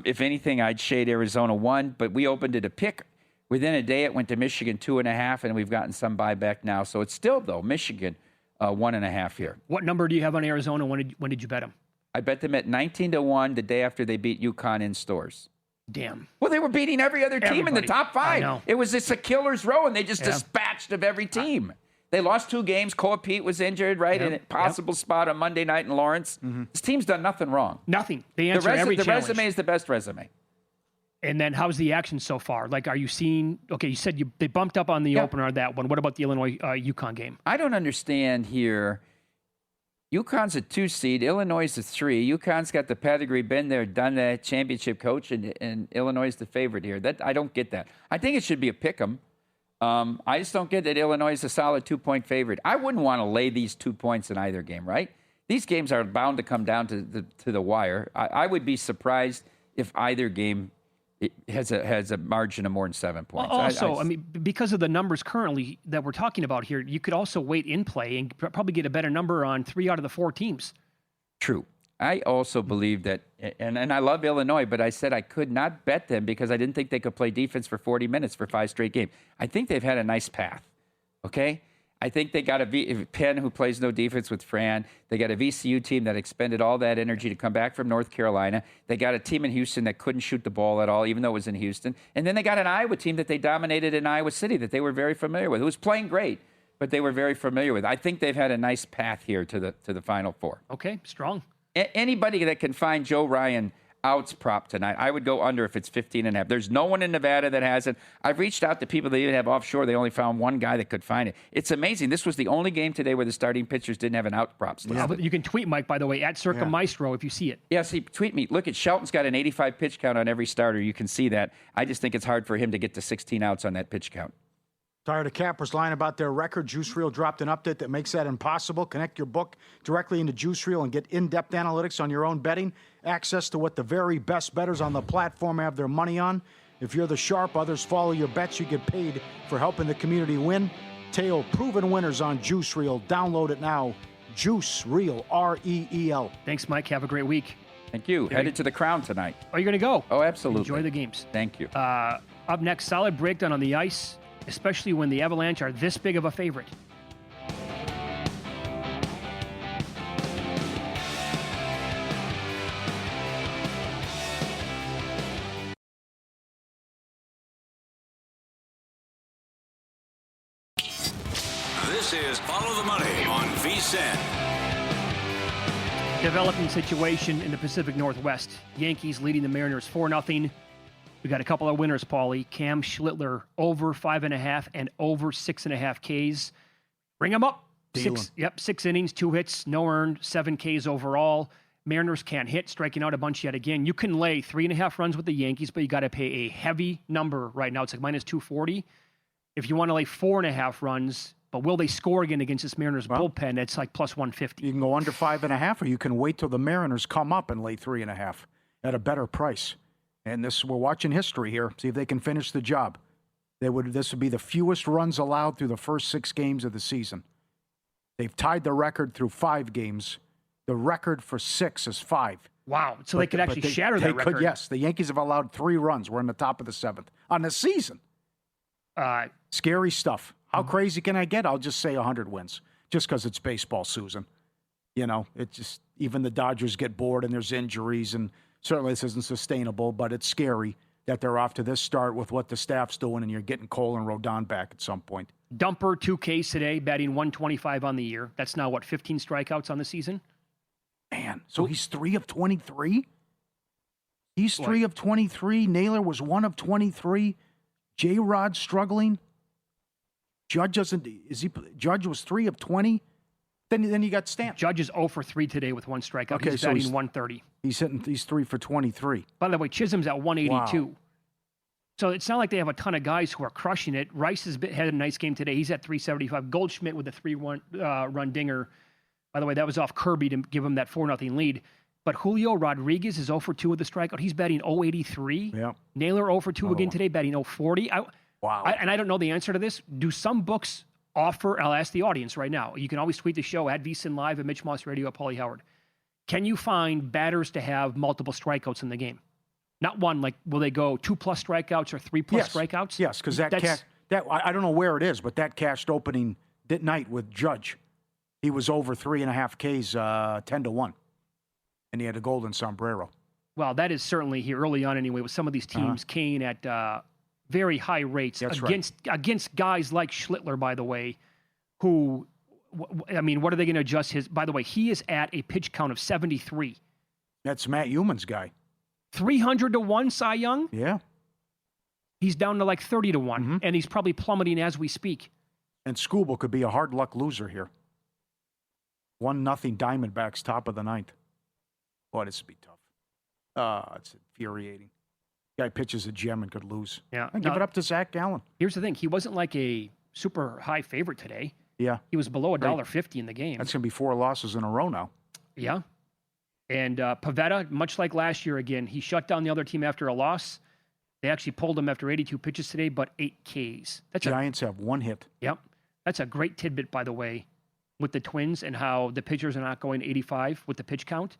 I: If anything, I'd shade Arizona 1, but we opened it a pick. Within a day, it went to Michigan 2.5, and we've gotten some buyback now. So it's still, though, Michigan 1.5 here.
F: What number do you have on Arizona? When did you bet them?
I: I bet them at 19-1 the day after they beat UConn in stores.
F: Damn.
I: Well, they were beating every other team in the top 5.
F: I know.
I: It was just a killer's row, and they just dispatched of every team. They lost 2 games. Koa Pete was injured, right? In a possible spot on Monday night in Lawrence. This team's done nothing wrong.
F: Nothing. They answered every challenge.
I: The resume is the best resume.
F: And then how's the action so far? Like, are you seeing, okay, you said they bumped up on the opener on that one. What about the Illinois-UConn game?
I: I don't understand here. UConn's a 2 seed. Illinois is a 3. UConn's got the pedigree, been there, done that, championship coach, and Illinois is the favorite here. I don't get that. I think it should be a pick 'em. I just don't get that Illinois is a solid 2-point favorite. I wouldn't want to lay these 2 points in either game, right? These games are bound to come down to the wire. I would be surprised if either game has a margin of more than 7 points.
F: Well, also, I mean, because of the numbers currently that we're talking about here, you could also wait in play and probably get a better number on 3 out of the 4 teams.
I: True. I also believe that, and I love Illinois, but I said I could not bet them because I didn't think they could play defense for 40 minutes for 5 straight games. I think they've had a nice path, okay? I think they got a Penn who plays no defense with Fran. They got a VCU team that expended all that energy to come back from North Carolina. They got a team in Houston that couldn't shoot the ball at all, even though it was in Houston. And then they got an Iowa team that they dominated in Iowa City that they were very familiar with. It was playing great, but they were very familiar with. I think they've had a nice path here to the Final Four.
F: Okay, strong.
I: Anybody that can find Joe Ryan outs prop tonight, I would go under if it's 15.5. There's no one in Nevada that has it. I've reached out to people that even have offshore. They only found one guy that could find it. It's amazing. This was the only game today where the starting pitchers didn't have an out props listed.
F: Yeah, but you can tweet Mike, by the way, at Circa Maestro if you see it.
I: Yeah, see, tweet me. Look, Shelton's got an 85 pitch count on every starter. You can see that. I just think it's hard for him to get to 16 outs on that pitch count.
H: Tired of Capper's lying about their record? Juice Reel dropped an update that makes that impossible. Connect your book directly into Juice Reel and get in-depth analytics on your own betting. Access to what the very best bettors on the platform have their money on. If you're the sharp, others follow your bets. You get paid for helping the community win. Teo proven winners on Juice Reel. Download it now. Juice Reel, R-E-E-L.
F: Thanks, Mike. Have a great week.
I: Thank you. Headed to the Crown tonight.
F: Oh, you're going to go?
I: Oh, absolutely.
F: Enjoy the games.
I: Thank you.
F: Up next, solid breakdown on the ice, especially when the Avalanche are this big of a favorite.
E: This is Follow the Money on VSiN.
F: Developing situation in the Pacific Northwest. Yankees leading the Mariners 4-0. We got a couple of winners, Pauly. Cam Schlittler over 5.5 and over 6.5 Ks. Bring them up. 6 innings, 2 hits, no earned, 7 Ks overall. Mariners can't hit, striking out a bunch yet again. You can lay 3.5 runs with the Yankees, but you got to pay a heavy number right now. It's like minus 240. If you want to lay 4.5 runs, but will they score again against this Mariners bullpen? It's like plus 150.
H: You can go under 5.5, or you can wait till the Mariners come up and lay 3.5 at a better price. And we're watching history here. See if they can finish the job. This would be the fewest runs allowed through the first 6 games of the season. They've tied the record through 5 games. The record for 6 is 5.
F: Wow. So they could actually shatter that record.
H: Yes. The Yankees have allowed 3 runs. We're in the top of the 7th on the season. Scary stuff. How crazy can I get? I'll just say 100 wins. Just because it's baseball, Susan. You know, it just, even the Dodgers get bored and there's injuries, and certainly this isn't sustainable, but it's scary that they're off to this start with what the staff's doing, and you're getting Cole and Rodon back at some point.
F: Dumper 2 Ks today, batting 125 on the year. That's now, 15 strikeouts on the season?
H: Man, so he's 3 of 23? He's 3 of 23. Naylor was 1 of 23. J-Rod struggling. Judge was 3 of 20. Then you got Stanton.
F: Judge is 0 for 3 today with 1 strikeout.
H: Okay,
F: he's
H: so
F: batting 130.
H: He's 3 for 23.
F: By the way, Chisholm's at 182.
H: Wow.
F: So it's not like they have a ton of guys who are crushing it. Rice had a nice game today. He's at 375. Goldschmidt with a 3-run dinger. By the way, that was off Kirby to give him that 4-0 lead. But Julio Rodriguez is 0 for 2 with the strikeout. He's batting 083.
H: Yeah.
F: Naylor 0 for 2 again today, batting 040.
H: Wow.
F: And I don't know the answer to this. Do some books offer, I'll ask the audience right now. You can always tweet the show at VSiN Live, at Mitch Moss Radio, at Pauly Howard. Can you find batters to have multiple strikeouts in the game? Not one, like will they go 2+ strikeouts or 3+ strikeouts?
H: Yes, because that I don't know where it is, but that cashed opening night with Judge. He was over 3.5 Ks, 10-1. And he had a golden sombrero.
F: Well, that is certainly here early on anyway with some of these teams. Kane at very high rates against guys like Schlittler, by the way, who, I mean, what are they going to adjust his? By the way, he is at a pitch count of 73.
H: That's Matt Human's guy.
F: 300-1 Cy Young?
H: Yeah.
F: He's down to like 30-1, and he's probably plummeting as we speak.
H: And Skubal could be a hard luck loser here. 1-0 Diamondbacks, top of the 9th. Boy, this would be tough. It's infuriating. Guy pitches a gem and could lose.
F: Yeah.
H: Give it up to Zach Gallen.
F: Here's the thing. He wasn't like a super high favorite today.
H: Yeah.
F: He was below $1.50 in the game.
H: That's going to be 4 losses in a row now.
F: Yeah. And Pivetta, much like last year again, he shut down the other team after a loss. They actually pulled him after 82 pitches today, but 8 Ks.
H: Giants have 1 hit.
F: Yep. That's a great tidbit, by the way, with the Twins and how the pitchers are not going 85 with the pitch count.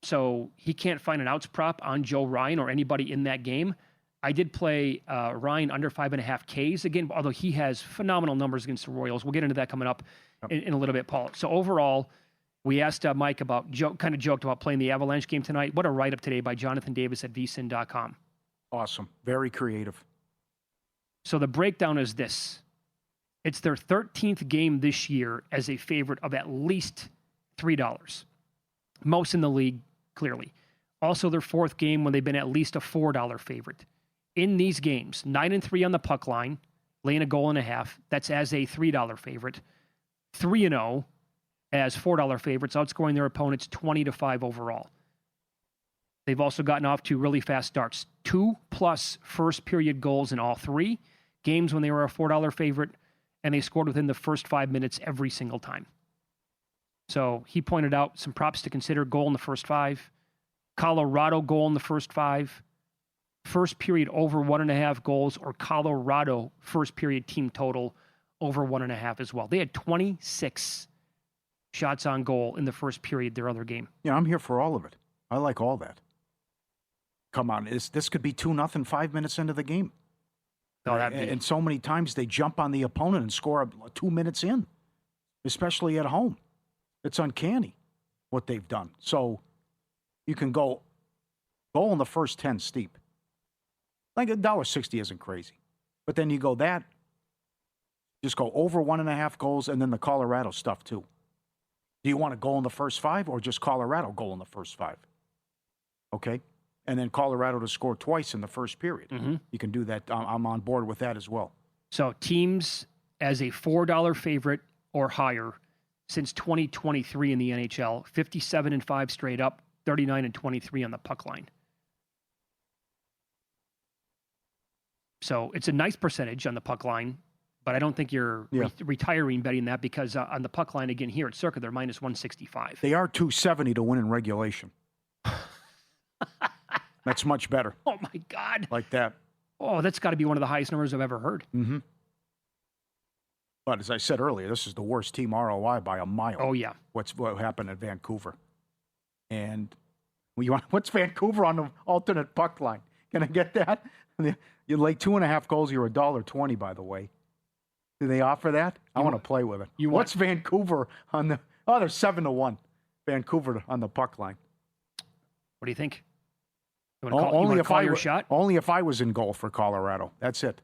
F: So he can't find an outs prop on Joe Ryan or anybody in that game. I did play Ryan under 5.5 Ks again, although he has phenomenal numbers against the Royals. We'll get into that coming up in a little bit, Paul. So overall, we asked Mike about, kind of joked about playing the Avalanche game tonight. What a write-up today by Jonathan Davis at vsin.com.
H: Awesome. Very creative.
F: So the breakdown is this. It's their 13th game this year as a favorite of at least $3. Most in the league, clearly. Also their 4th game when they've been at least a $4 favorite. In these games, 9-3 on the puck line, laying a goal and a half. That's as a $3 favorite. 3-0 as $4 favorites, outscoring their opponents 20-5 overall. They've also gotten off to really fast starts. 2+ first period goals in all 3 games when they were a $4 favorite, and they scored within the first 5 minutes every single time. So he pointed out some props to consider: goal in the first 5, Colorado goal in the first 5, first period over 1.5 goals, or Colorado first period team total over 1.5 as well. They had 26 shots on goal in the first period, their other game.
H: Yeah, I'm here for all of it. I like all that. Come on, this could be 2-0 5 minutes into the game.
F: No,
H: and so many times they jump on the opponent and score 2 minutes in, especially at home. It's uncanny what they've done. So you can go goal in the first 10 steep. Like $1.60 isn't crazy. But then you go just go over 1.5 goals, and then the Colorado stuff too. Do you want a goal in the first 5 or just Colorado goal in the first 5? Okay. And then Colorado to score twice in the first period.
F: Mm-hmm.
H: You can do that. I'm on board with that as well.
F: So teams as a $4 favorite or higher since 2023 in the NHL, 57-5 straight up, 39-23 on the puck line. So it's a nice percentage on the puck line, but I don't think you're retiring betting that, because on the puck line, again, here at Circa, they're minus 165.
H: They are 270 to win in regulation. That's much better.
F: Oh, my God.
H: Like that.
F: Oh, that's got to be one of the highest numbers I've ever heard.
H: Mm-hmm. But as I said earlier, this is the worst team ROI by a mile.
F: Oh, yeah.
H: What happened at Vancouver. And what's Vancouver on the alternate puck line? Can I get that? You lay 2.5 goals, you're $1.20, by the way. Do they offer that? I want to play with it. What's Vancouver on the... Oh, they're 7-1. Vancouver on the puck line.
F: What do you think?
H: Only if I was in goal for Colorado. That's it.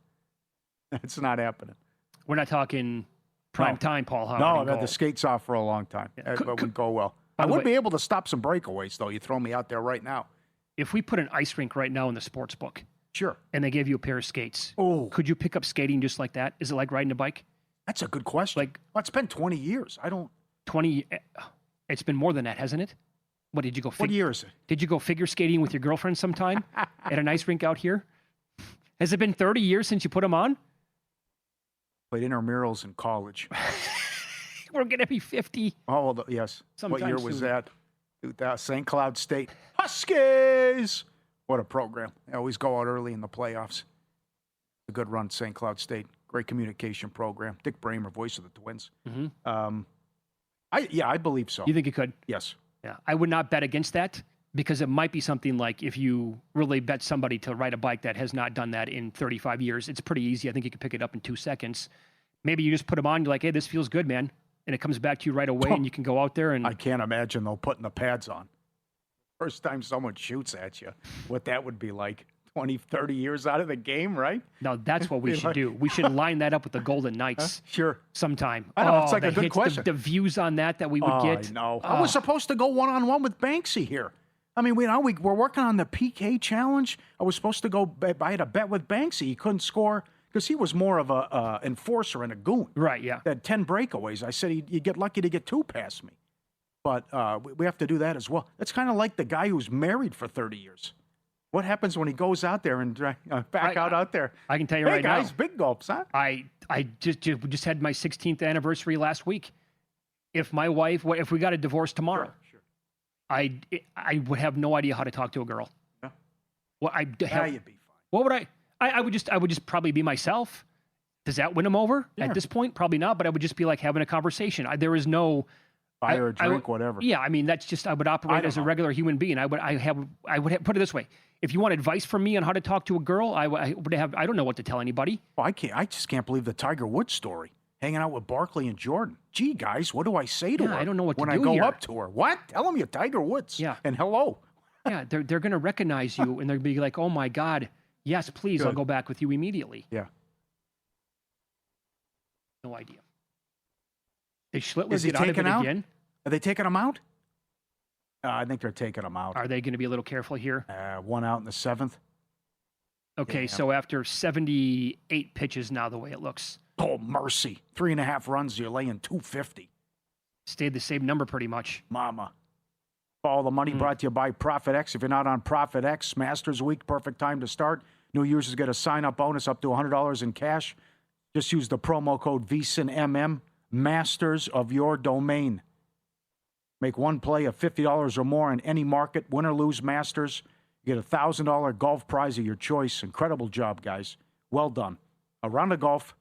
H: That's not happening.
F: We're not talking prime time, Paul Howard.
H: No, I've had the skates off for a long time. Yeah. But would go well. I would be able to stop some breakaways, though. You throw me out there right now.
F: If we put an ice rink right now in the sports book,
H: Sure.
F: and they gave you a pair of skates,
H: could
F: you pick up skating just like that? Is it like riding a bike?
H: That's a good question. Well, it's been 20 years.
F: 20. It's been more than that, hasn't it? What did you go?
H: What year is it?
F: Did you go figure skating with your girlfriend sometime at an ice rink out here? Has it been 30 years since you put them on?
H: Played intramurals in college.
F: We're gonna be 50.
H: Oh, yes.
F: Sometime
H: What year was
F: soon.
H: that? 2000, St. Cloud State Huskies. What a program! They always go out early in the playoffs. A good run, St. Cloud State. Great communication program. Dick Bramer, voice of the Twins.
F: Mm-hmm.
H: I believe so.
F: You think it could?
H: Yes.
F: Yeah, I would not bet against that because it might be something like if you really bet somebody to ride a bike that has not done that in 35 years, it's pretty easy. I think you can pick it up in 2 seconds. Maybe you just put them on. You're like, hey, this feels good, man. And it comes back to you right away and you can go out there and...
H: I can't imagine, though, putting the pads on. First time someone shoots at you, what that would be like. 20, 30 years out of the game, right?
F: No, that's what we should do. We should line that up with the Golden Knights.
H: Sure.
F: Sometime.
H: I know, it's like a good question.
F: The views on that we would get.
H: I know. I was supposed to go one-on-one with Banksy here. I mean, we're working on the PK challenge. I was supposed to go, I had a bet with Banksy. He couldn't score because he was more of a enforcer and a goon.
F: Right, yeah.
H: That 10 breakaways. I said you get lucky to get 2 past me. But we have to do that as well. It's kind of like the guy who's married for 30 years. What happens when he goes out there and out there?
F: I can tell you
H: hey
F: right now.
H: Hey guys, big gulps, huh?
F: I just had my 16th anniversary last week. If my wife, if we got a divorce tomorrow,
H: sure.
F: I would have no idea how to talk to a girl.
H: Yeah.
F: Well,
H: you'd be fine.
F: What would I would just probably be myself. Does that win them over at this point? Probably not. But I would just be like having a conversation. There is no.
H: Buy her a drink, whatever.
F: Yeah, I mean that's just I would operate as a regular human being. I would put it this way. If you want advice from me on how to talk to a girl, I would have. I don't know what to tell anybody.
H: Well, I just can't believe the Tiger Woods story. Hanging out with Barkley and Jordan. Gee, guys, what do I say to her?
F: I don't know what to
H: when
F: do
H: I go
F: here.
H: up to her. What? Tell them you're Tiger Woods.
F: Yeah.
H: And hello.
F: Yeah, they're going to recognize you and they'll be like, oh my God, yes, please, I'll go back with you immediately.
H: Yeah.
F: No idea. They Schlittler
H: Is he
F: get out of
H: taken
F: it
H: out?
F: again?
H: Are they taking him out? I think they're taking him out.
F: Are they going to be a little careful here?
H: 1 out in the 7th.
F: Okay, so after 78 pitches now, the way it looks.
H: Oh, mercy. 3.5 runs, you're laying 250.
F: Stayed the same number pretty much.
H: Mama. Follow the money brought to you by Profit X. If you're not on Profit X, Masters Week, perfect time to start. New users get a sign-up bonus up to $100 in cash. Just use the promo code VSINMM, Masters of your domain. Make one play of $50 or more in any market, win or lose Masters. You get a $1,000 golf prize of your choice. Incredible job, guys. Well done. A round of golf,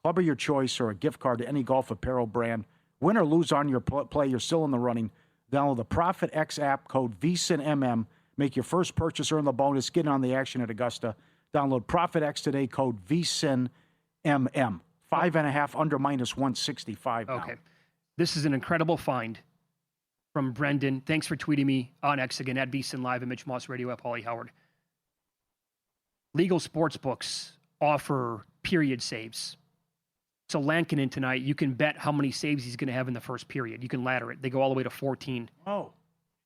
H: club of your choice, or a gift card to any golf apparel brand. Win or lose on your play, you're still in the running. Download the Profit X app, code VSINMM. Make your first purchase, earn the bonus. Get on the action at Augusta. Download Profit X today, code VSINMM. 5.5 under -165 now.
F: Okay. This is an incredible find from Brendan. Thanks for tweeting me on X again at VSiN Live and Mitch Moss Radio at Pauly Howard. Legal sports books offer period saves. So Lankinen tonight, you can bet how many saves he's going to have in the first period. You can ladder it. They go all the way to 14.
H: Oh.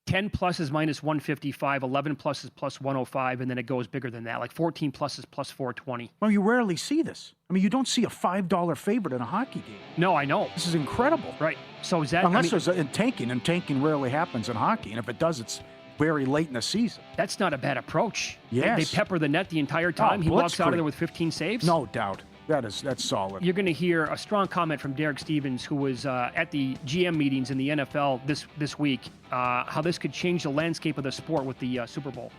F: 10 plus is -155, 11 plus is +105, and then it goes bigger than that. Like 14 plus is +420.
H: Well, you rarely see this. I mean, you don't see a $5 favorite in a hockey game.
F: No, I know.
H: This is incredible.
F: Right. So is that...
H: Unless there's tanking, and tanking rarely happens in hockey. And if it does, it's very late in the season.
F: That's not a bad approach.
H: Yes.
F: They pepper the net the entire time. He walks out of there with 15 saves.
H: No doubt. That's solid.
F: You're going to hear a strong comment from Derek Stevens, who was at the GM meetings in the NFL this week, how this could change the landscape of the sport with the Super Bowl.